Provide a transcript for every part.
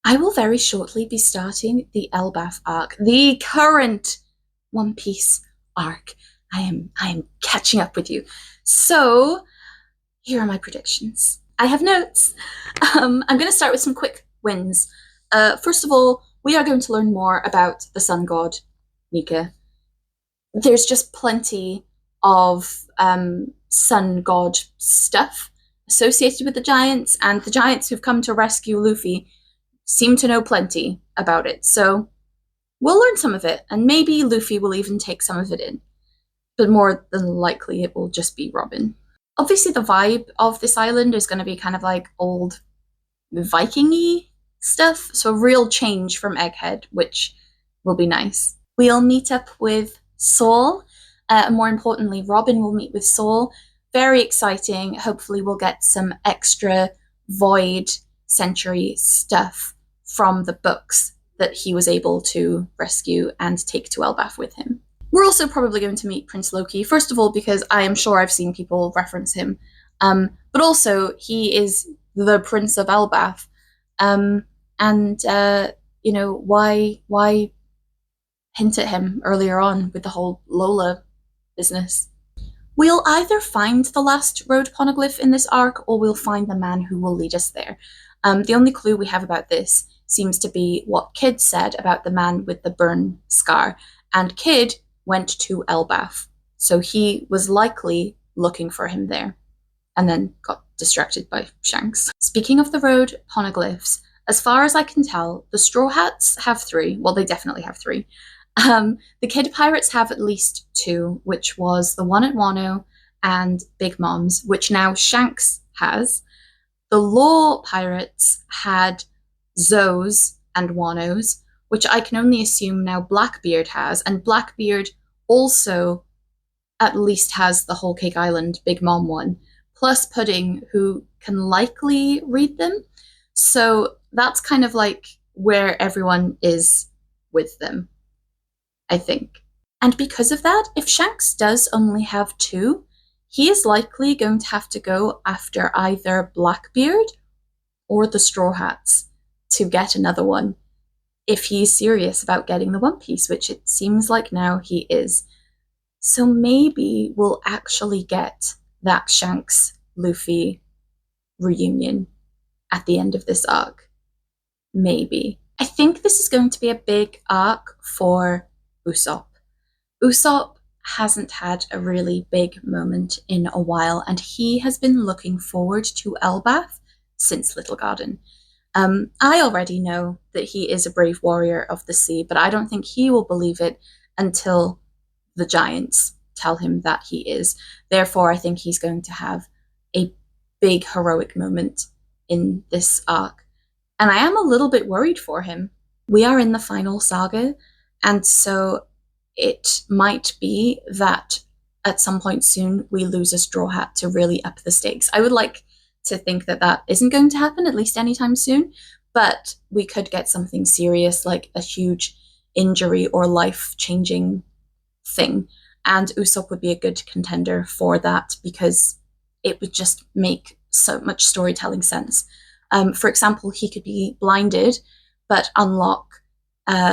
I will very shortly be starting the Elbaph arc, the current One Piece arc. I am catching up with you. So here are my predictions. I have notes. I'm going to start with some quick wins. First of all, we are going to learn more about the sun god, Nika. There's just plenty of sun god stuff associated with the giants, and the giants who've come to rescue Luffy seem to know plenty about it. So we'll learn some of it, and maybe Luffy will even take some of it in. But more than likely, it will just be Robin. Obviously, the vibe of this island is going to be kind of like old Viking-y stuff, so a real change from Egghead, which will be nice. We'll meet up with Saul. More importantly, Robin will meet with Saul. Very exciting. Hopefully, we'll get some extra Void Century stuff from the books that he was able to rescue and take to Elbaph with him. We're also probably going to meet Prince Loki, first of all, because I am sure I've seen people reference him, but also he is the Prince of Elbaph, you know, why hint at him earlier on with the whole Lola business? We'll either find the last road poneglyph in this arc, or we'll find the man who will lead us there. The only clue we have about this seems to be what Kid said about the man with the burn scar, and Kid went to Elbaph, so he was likely looking for him there, and then got distracted by Shanks. Speaking of the road poneglyphs, as far as I can tell, the Straw Hats have 3. Well, they definitely have 3. The Kid Pirates have at least 2, which was the one at Wano and Big Mom's, which now Shanks has. The Law Pirates had Zoe's and Wano's, which I can only assume now Blackbeard has, and Blackbeard also at least has the Whole Cake Island Big Mom one, plus Pudding, who can likely read them. So that's kind of like where everyone is with them, I think. And because of that, if Shanks does only have 2, he is likely going to have to go after either Blackbeard or the Straw Hats to get another one, if he's serious about getting the One Piece, which it seems like now he is. So maybe we'll actually get that Shanks-Luffy reunion at the end of this arc. Maybe. I think this is going to be a big arc for Usopp. Usopp hasn't had a really big moment in a while, and he has been looking forward to Elbaph since Little Garden. I already know that he is a brave warrior of the sea, but I don't think he will believe it until the giants tell him that he is. Therefore, I think he's going to have a big heroic moment in this arc. And I am a little bit worried for him. We are in the final saga, and so it might be that at some point soon we lose a Straw Hat to really up the stakes. I would like to think that that isn't going to happen, at least anytime soon, but we could get something serious like a huge injury or life-changing thing, and Usopp would be a good contender for that because it would just make so much storytelling sense. For example, he could be blinded but unlock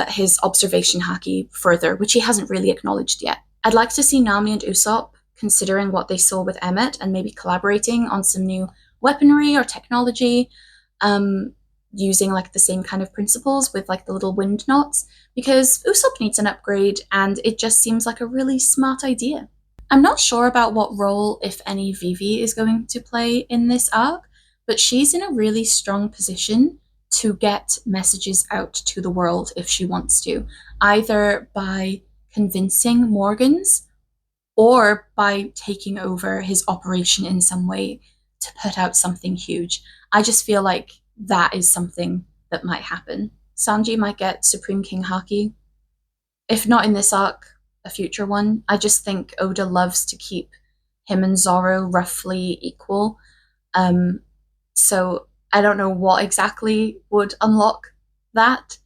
his observation haki further, which he hasn't really acknowledged yet. I'd like to see Nami and Usopp considering what they saw with Emmet and maybe collaborating on some new weaponry or technology, using like the same kind of principles with like the little wind knots, because Usopp needs an upgrade and it just seems like a really smart idea. I'm not sure about what role, if any, Vivi is going to play in this arc, but she's in a really strong position to get messages out to the world if she wants to, either by convincing Morgans or by taking over his operation in some way to put out something huge. I just feel like that is something that might happen. Sanji might get Supreme King Haki. If not in this arc, a future one. I just think Oda loves to keep him and Zoro roughly equal. So I don't know what exactly would unlock that,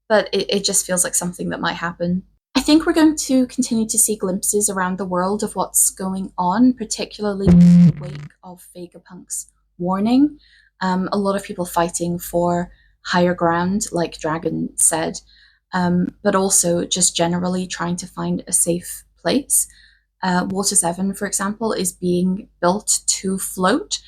but it just feels like something that might happen. I think we're going to continue to see glimpses around the world of what's going on, particularly in the wake of Vegapunk's warning. A lot of people fighting for higher ground, like Dragon said, but also just generally trying to find a safe place. Water 7, for example, is being built to float.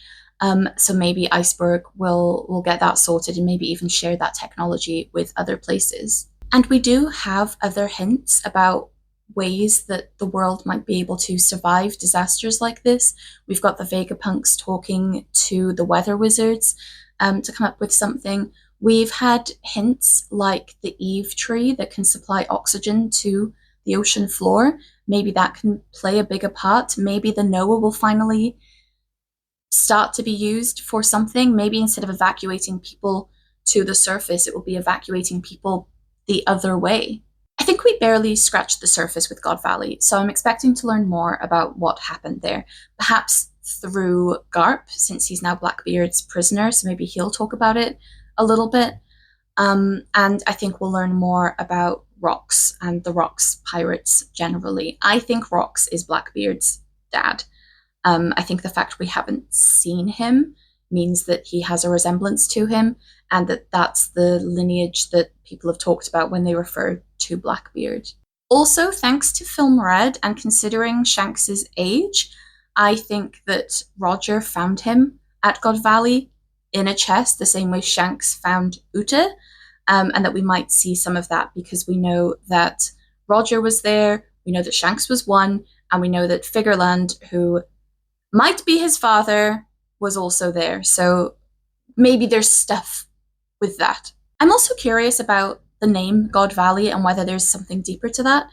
So maybe Iceberg will get that sorted and maybe even share that technology with other places. And we do have other hints about ways that the world might be able to survive disasters like this. We've got the Vegapunks talking to the weather wizards to come up with something. We've had hints like the Eve tree that can supply oxygen to the ocean floor. Maybe that can play a bigger part. Maybe the Noah will finally start to be used for something. Maybe instead of evacuating people to the surface, it will be evacuating people the other way. I think we barely scratched the surface with God Valley, so I'm expecting to learn more about what happened there. Perhaps through Garp, since he's now Blackbeard's prisoner, so maybe he'll talk about it a little bit. And I think we'll learn more about Rox and the Rox pirates generally. I think Rox is Blackbeard's dad. I think the fact we haven't seen him means that he has a resemblance to him, and that that's the lineage that people have talked about when they refer to Blackbeard. Also, thanks to Film Red and considering Shanks's age, I think that Roger found him at God Valley in a chest, the same way Shanks found Uta, and that we might see some of that because we know that Roger was there, we know that Shanks was one, and we know that Figureland, who might be his father, was also there. So maybe there's stuff with that. I'm also curious about the name God Valley and whether there's something deeper to that.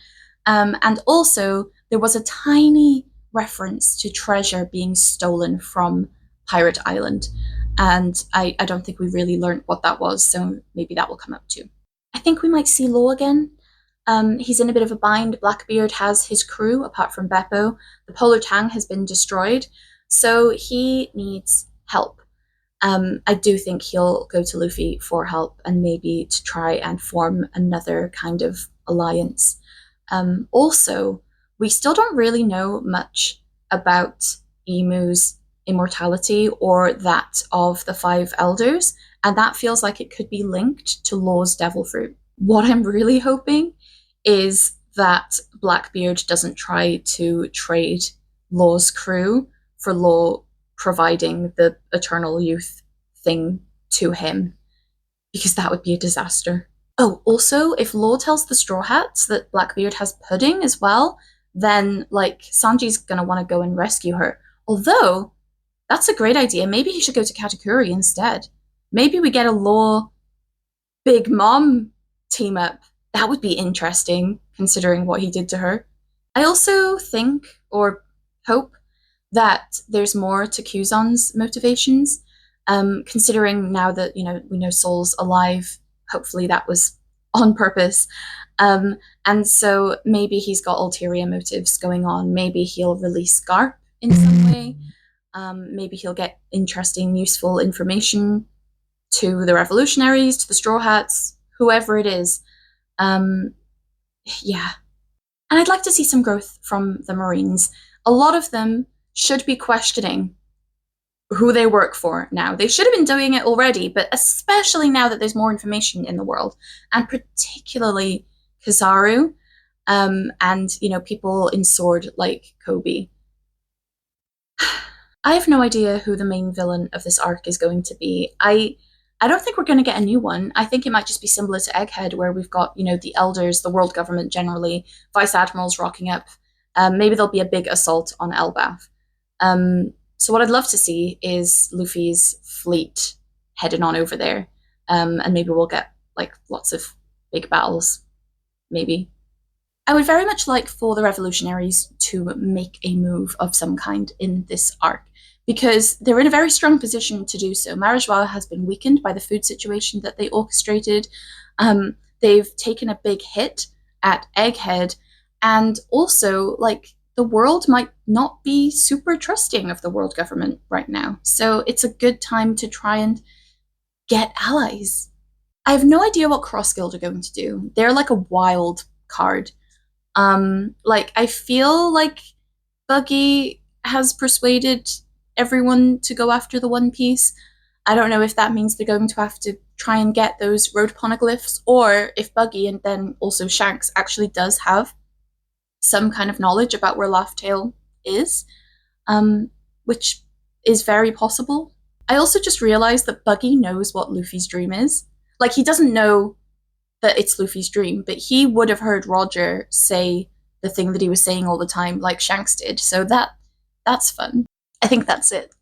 And also, there was a tiny reference to treasure being stolen from Pirate Island. And I don't think we really learned what that was, so maybe that will come up too. I think we might see Lo again. He's in a bit of a bind. Blackbeard has his crew, apart from Beppo. The Polar Tang has been destroyed, so he needs help. I do think he'll go to Luffy for help and maybe to try and form another kind of alliance. Also, we still don't really know much about Emu's immortality or that of the Five Elders, and that feels like it could be linked to Law's Devil Fruit. What I'm really hoping is that Blackbeard doesn't try to trade Law's crew for Law providing the eternal youth thing to him, because that would be a disaster. Oh, also, if Law tells the Straw Hats that Blackbeard has pudding as well, then, like, Sanji's gonna want to go and rescue her. Although, that's a great idea. Maybe he should go to Katakuri instead. Maybe we get a Law Big Mom team up. That would be interesting, considering what he did to her. I also think, or hope, that there's more to Kuzon's motivations. Considering now that we know Soul's alive, hopefully that was on purpose. And so maybe he's got ulterior motives going on. Maybe he'll release Garp in some way. Maybe he'll get interesting, useful information to the revolutionaries, to the Straw Hats, whoever it is. Yeah. And I'd like to see some growth from the Marines. A lot of them should be questioning who they work for now. They should have been doing it already, but especially now that there's more information in the world, and particularly Kizaru, and people in Sword like Kobe. I have no idea who the main villain of this arc is going to be. I don't think we're going to get a new one. I think it might just be similar to Egghead, where we've got, the elders, the world government generally, vice admirals rocking up. Maybe there'll be a big assault on Elbaph. So what I'd love to see is Luffy's fleet heading on over there. And maybe we'll get, lots of big battles. Maybe. I would very much like for the revolutionaries to make a move of some kind in this arc, because they're in a very strong position to do so. Marajwa has been weakened by the food situation that they orchestrated. They've taken a big hit at Egghead, and also, the world might not be super trusting of the world government right now. So it's a good time to try and get allies. I have no idea what Cross Guild are going to do. They're like a wild card. I feel like Buggy has persuaded everyone to go after the One Piece. I don't know if that means they're going to have to try and get those road poneglyphs, or if Buggy and then also Shanks actually does have some kind of knowledge about where Laugh-Tale is, which is very possible. I also just realized that Buggy knows what Luffy's dream is. Like, he doesn't know that it's Luffy's dream, but he would have heard Roger say the thing that he was saying all the time, like Shanks did. So that's fun. I think that's it.